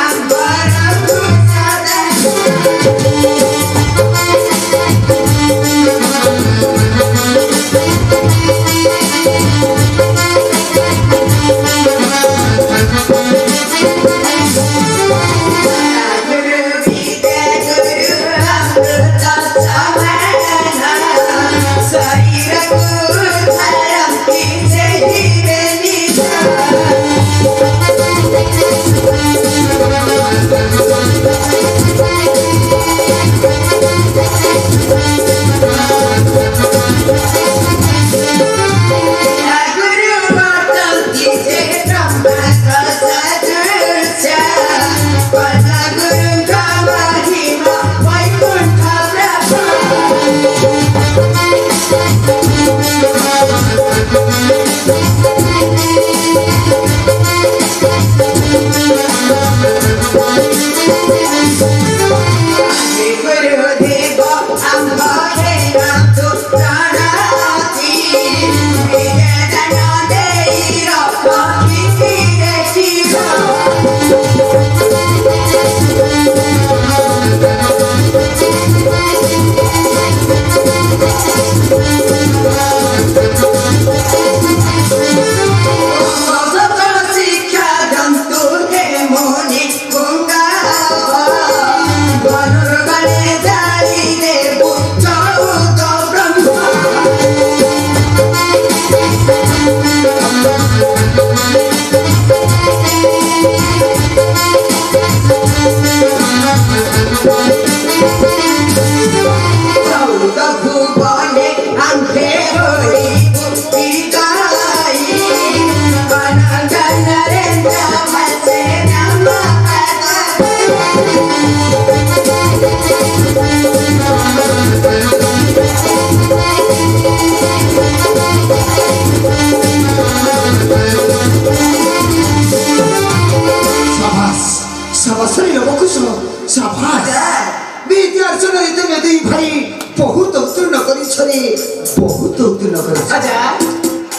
Ambara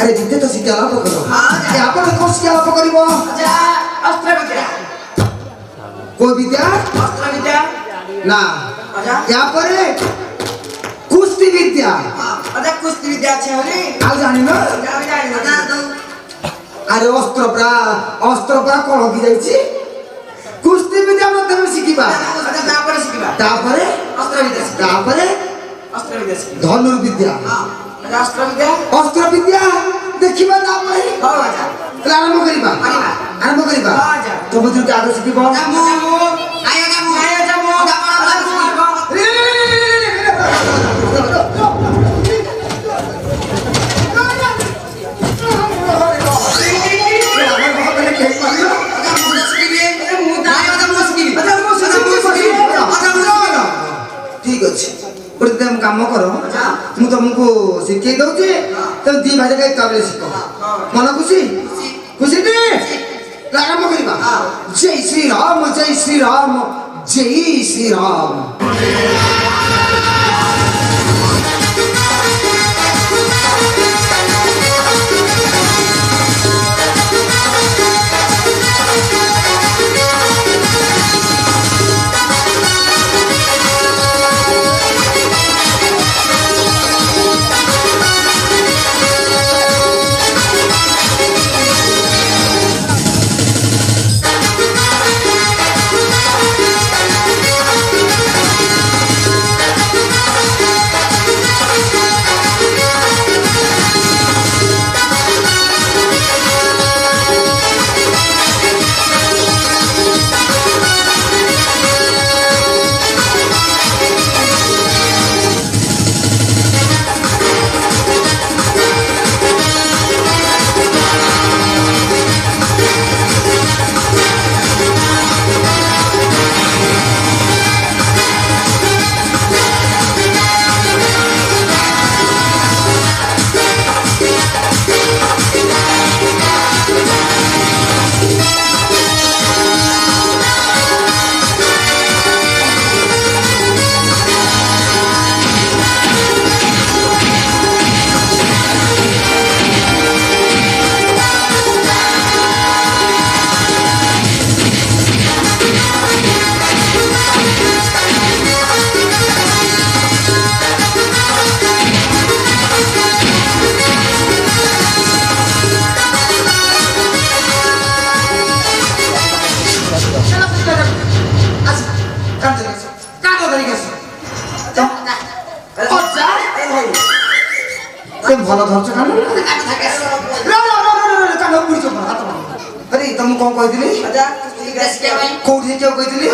अरे जितने तो सीधा लाभ करो यहाँ पर कौन सी लाभ करी वो अस्त्र विद्या कोई विद्या अस्त्र विद्या ना यहाँ पर कुश्ती विद्या अच्छा कुश्ती विद्या अच्छे हो नी आप जानी ना अरे अस्त्र प्रा कौन होगी जाइए कुश्ती विद्या में तब सीखिबा अच्छा तापर सीखिबा तापरे अस्त्र विद्या तापरे अस्त्र विद्या धनुर्विद्या अस्त्र विद्या अस्त्र विद्या देखिबा ना पई हो राजा आरंभ करिबा तो बुझु के आगे सीखिबा जामु आया जामु ठीक अच्छे गोटे काम कर मु तुमको शिखे दौचे तुम दी भाई का काबले शिख मन खुशी खुशी टी आरंभ करवा जय श्री राम जय श्री राम जय श्री राम भल धरछ कान अरे तुम कौन कहली कौटी क्यों कहली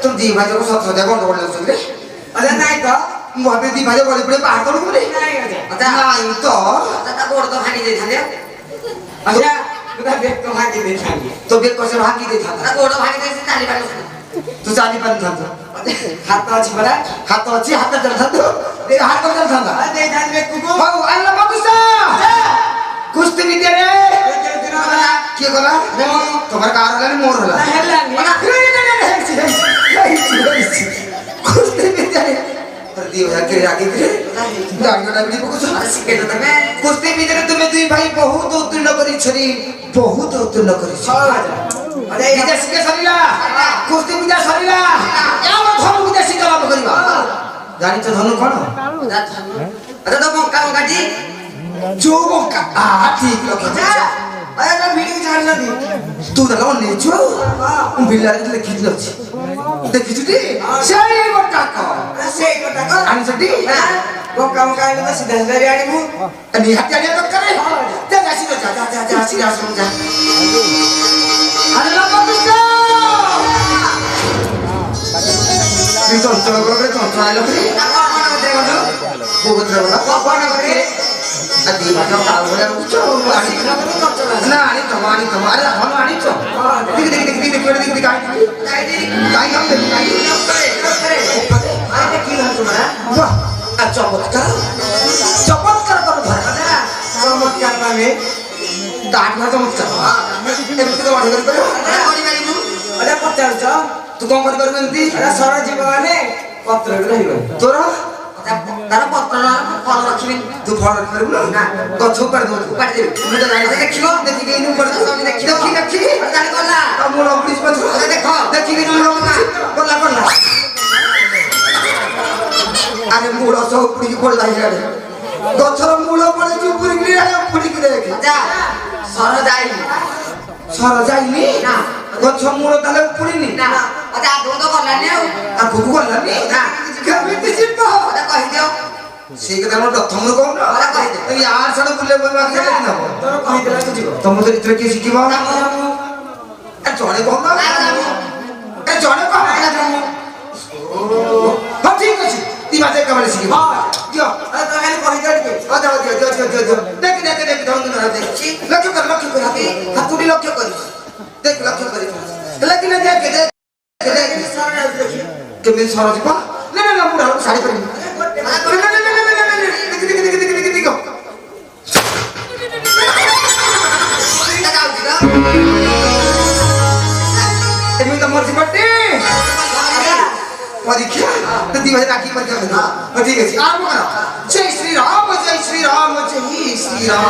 तुम दी भाई को सत सजा गंडगोल लगे अरे नहीं तो ମୁଁ ଭାବେ ଦି ଭାଇ ଗଳି ପଡେ ବାହାର ତଳକୁ ବୋଲି ନାଇଁ ତ ତା ଗୋଡ଼ ତ ଭାଙ୍ଗି ଦେଇଥାନ୍ତେ ଆଚ୍ଛା ତୁ ବେକ ତ ଭାଙ୍ଗି ଦେଇଥାନ୍ତି ତୋ ବେକ କଷେ ଭାଙ୍ଗି ଦେଇଥାନ୍ତା ତା ଗୋଡ଼ ଭାଙ୍ଗି ଦେଇଛି ଚାଲି ପାରିବ ତୁ ଚାଲି ପାରିଥାନ୍ତୁ ହାତ ଅଛି ପରା ହାତ ଅଛି ହାତ ଚାଲିଥାନ୍ତୁ ହାତ ଚାଲିଥାନ୍ତା ଦେଇଥାନ୍ତି ବେକକୁ ହଉ ଆଇଲ ମଧୁସା କୁସ୍ତି ବିଦ୍ୟାରେ କିଏ ଗଲା ତମର କାହାର ହେଲାନି ମୋର ହେଲା କୁସ୍ତି ବିଦ୍ୟାରେ दी के आगे के गाड़ीटा भी पकुछ শিখে তো তুমি कुश्ती ভিতরে তুমি দুই ভাই বহুত উত্তীর্ণ করি ছরি বহুত উত্তীর্ণ করি আরে বিদেশ শিখে সরিলা কুস্তি পূজা সরিলা এমন ধর্ম পূজা শিখা লাভ করিবা জানিছ ধনু কোন আরে তো মক্কা মক্কাটি যৌবকা ঠিক লক্ষ্য আরে না ভিডিও ছাড় না দি তু দাও নেছো বিল্লারে লেখিছিল আছে দেখিছুটি সেই গোটা ক সেই কথা কর আনিছটি মক্কা মক্কা এলে তো সিধা সিধা আনিবু নিহাতি আনিয়া দরকার যা যাসি যা যা যা যা আসি আসুন যা আরে বাবা কৃষ্ণ তুই চঞ্চল করে চঞ্চল আইলো কি বহুত রে বলা কখন করে আদি ভাষা কাল বলে উচ্চ আনি না আনি তো আরে হন আনি তো দেখ দেখ দেখ দেখ দেখ দেখ গাই গাই হবে গাই আরে কি হল তোমরা বাহ আর চমৎকার চমৎকার করে ধরা চমৎকার মানে দাঁত না চমৎকার এমনি তো মাঠে করে আরে করি মারিবু আরে পচারছ তুই কম করে করবে এমনি আরে সর জীবনে পত্র রহিব তোর তার পত্র ফল রাখিবি তুই ফল করবি না গছ করে দেবো পাটি দেবি ମୁଁ ତ ଜାଣି ଦେଖିବ ଦେଖିକି ଇନୁ କରି ଦେଖି ଦେଖି জানি গলা ଆଉ ମୁଁ ଅଫିସ ପଛୁ ଦେଖ ଦେଖିକି ମୁଁ ଗଲା ଗଲା ଆରେ ମୂଳ ସବୁ ଉପୁଡ଼ିକି ପଡ଼ିଲା ଇଆଡ଼େ ଗଛର ମୂଳ ପଡ଼ିଛି ଉପୁଡ଼ିକି ଉପୁଡ଼ିକି ଦେଖେ যা সর যাই ସର ଯାଇନି ନା ଗଛ ମୂଳ ତାହେଲେ ଉପୁଡ଼ିନି না আরে আদৌ তো গলানি ଆଉ ଆଗକୁ ଗଲାନି ନା କେମିତି ଯିବ আরে କହିଦିଅ ସେଇ କଥା ମୋର ପ୍ରଥମରୁ କହୁନ ଏଇ ଆର ସାଡେ ବୁଲେ ବାକି ନବ তোর କହିଦେଲା ତୁ ଯିବ ତମ ତ ଏଥିରେ କିଏ ଶିଖିବ ଜଣେ କହୁନ ଜଣେ କହ ହଁ ଠିକ ଅଛି ଦି ମାସେ ଏକାବେଳେ ଶିଖିବ ଦିଅ আরে তো খালি କହିଦିଅ ଟିକେ ଦିଅ ଦେଖି ଦେଖି ଦେଖି ଧରନ୍ତୁ ନା ଦେଖି ଲକ୍ଷ୍ୟ କର ହାତୁଡ଼ି ଲକ୍ଷ୍ୟ କରି ଦେଖ ଲକ୍ଷ୍ୟ କରି ଲେଖି ନା ଦେଖ ଦେଖ সর যাଉଛି দেখি କେମିତି ସର ଯିବ ନା ନା ମୁଁ ଶାଢ଼ୀ କରିବି ଦେଖି ଦେଖି ଦେଖି ଦେଖି ଦେଖି ଦେଖ যাଉଛି তো ଏମିତି ତ ମରିଛି ପଟେ ପରୀକ୍ଷା ଦି ଭାଇ ରାକ୍ଷୀ ପରୀକ୍ଷା କରିବ ହଁ ଠିକ ଅଛି ଆରମ୍ଭ କର ଜୟ ଶ୍ରୀରାମ ଜୟ ଶ୍ରୀରାମ ଜୟ ଶ୍ରୀରାମ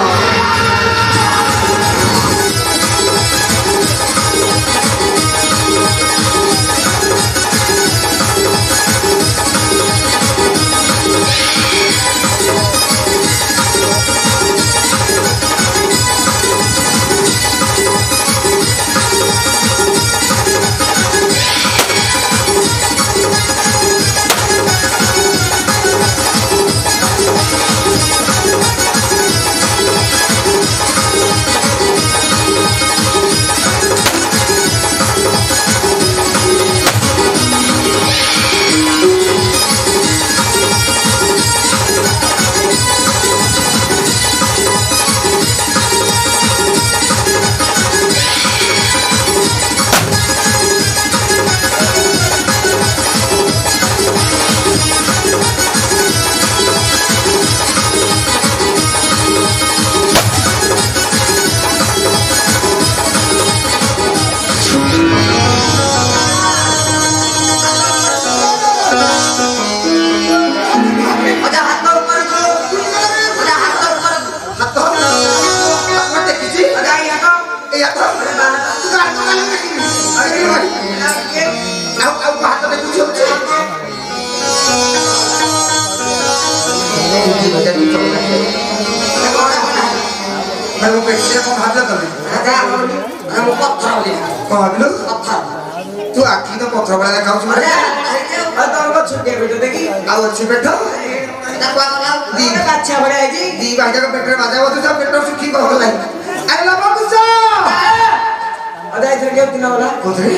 तू आखी तो पथर वाला खाऊ ଛୋଟିଆ ପେଟ ଦେଖି ଆଉ ଅଛି ପେଟ ଦି କାଛିଆ ଭଳିଆ ହେଇଛି ଦି ଭାଇଯାକ ପେଟରେ ବାଜା ବସୁଛ ପେଟ ଶୁଖି ଗହଳ ନାହିଁ ଆରେ ଲବ କୁଛ ଅଦା ଏଥିରେ କେମିତି ନବଲା କୋଉଥିରେ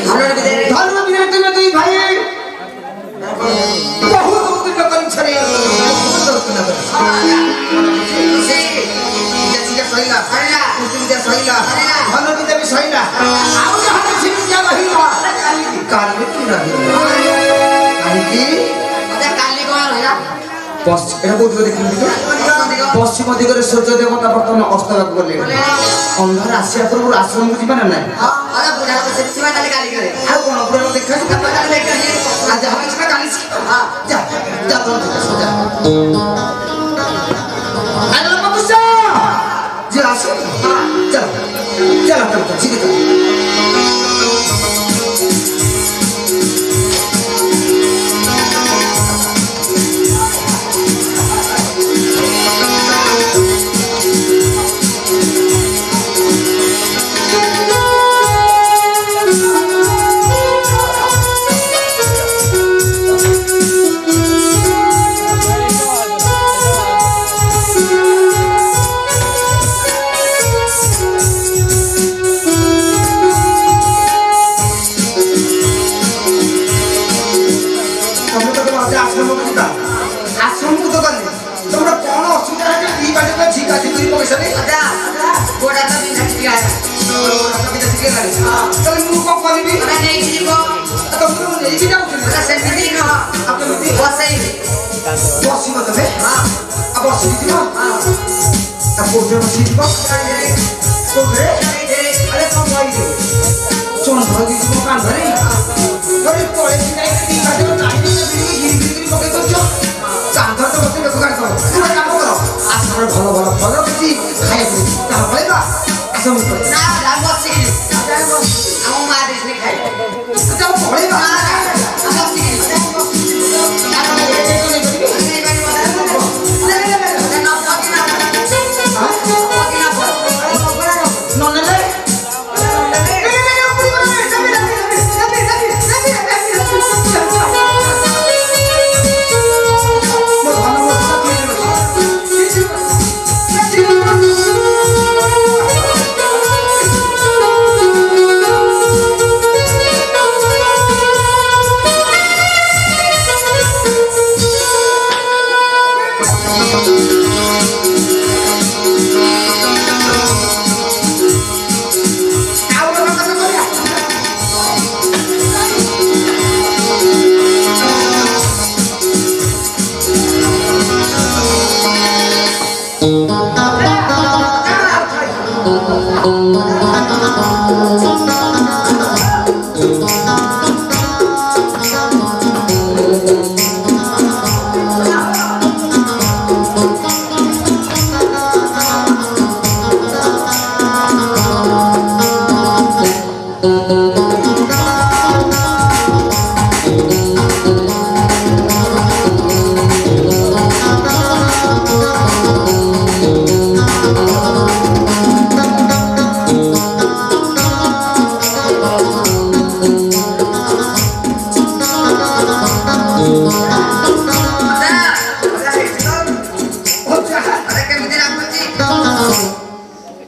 ଧର୍ମ ବିଜୟ ତୁମେ ଦୁଇ ଭାଇ ବହୁତ ଉତ୍ତୀର୍ଣ୍ଣ କରି ଛରେ ବହୁତ ଉତ୍ତୀର୍ଣ୍ଣ କରି ସଇଲା ସଇଲା ଭଲ ବିଦ୍ୟା ବି ସଇଲା ଆଉ ଯାହା ଛିଡ଼ି ଯା ରହିଲା କାଲି କି ରହିଲା କାହିଁକି କାଲି କଣ ରହିଲା এটা কোথাও দেখিলি তো পশ্চিম দিগরে সূর্য দেবতা বর্তমানে অস্ত হেବାକୁ গଲେ ଅନ୍ଧାର ଆସିବା ପୂର୍ବରୁ ଆଶ୍ରମକୁ ଯିବା ନା ନାହିଁ ଆରେ ବୁଢା ଲୋକ ସେଥିପାଇଁ ତାହେଲେ ଗାଳି କରେ ଆଉ କ'ଣ ପୁରା ଦେଖାଛି ତାହେଲେ ଗାଳି ଆଜି ଆମେ ଯିବା କାଲି ହଁ ଯା ଯା ତୋର ଯା ଆରେ ବାବୁ ସା ଯେ ଆସ ଚାଲ ଚାଲ ଚାଲ ଠିକ ଅଛି ଆଶ୍ରମକୁ ତ ଗଲେ ତମର କ'ଣ ଅସୁବିଧା ହେଲା ଦି ବାଟେ ତ ଠିକ ଅଛି ଦୁଇ ପଇସା ନେଇ ଆଚ୍ଛା ଗୋଟା ତ ବିନ୍ଧା ଟିକେ ଆଇଲା ତାହେଲେ ମୁଁ କ'ଣ କରିବି ଗୋଟା ନେଇକି ଯିବ ତମକୁ ମୁଁ ନେଇକି ଯାଉଥିଲି ଗୋଟା ସେମିତି ନୁହଁ ଆଉ କେମିତି ବସେଇବି ବସିବ ତମେ ହଁ ଆଉ ବସିକି ଯିବ ହଁ ଆଉ କୋଉଠି ବସିକି ଯିବ କୋଉଥିରେ ଆରେ କ'ଣ କହିଲି ଚନ୍ଦ୍ର ଦେଇଯିବ କାନ୍ଧରେ ଆରେ ପଳେଇକି ଯାଇକି ଦି ବାଟେ ନାଇଁ ଗିରି ପକେଇ ଦଉଛ କାନ୍ଧରେ ତ ବସି ଲୋକ କାଢିଦବ ତୁମେ କାମ କର ଆଶ୍ରମରେ ଭଲ ଭଲ ଫଳ କିଛି ଖାଇବାକୁ ତାହା ପଳେଇବା ଆଶ୍ରମ ପଳେଇବା ନା ନା ବସିକି ଆମ ମା ଦେଇଥିଲେ ଖାଇବ ତାହା ପଳେଇବା ବସିକି ନନେଲେ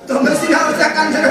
ତମେ ସିନା କାନ୍ଧରେ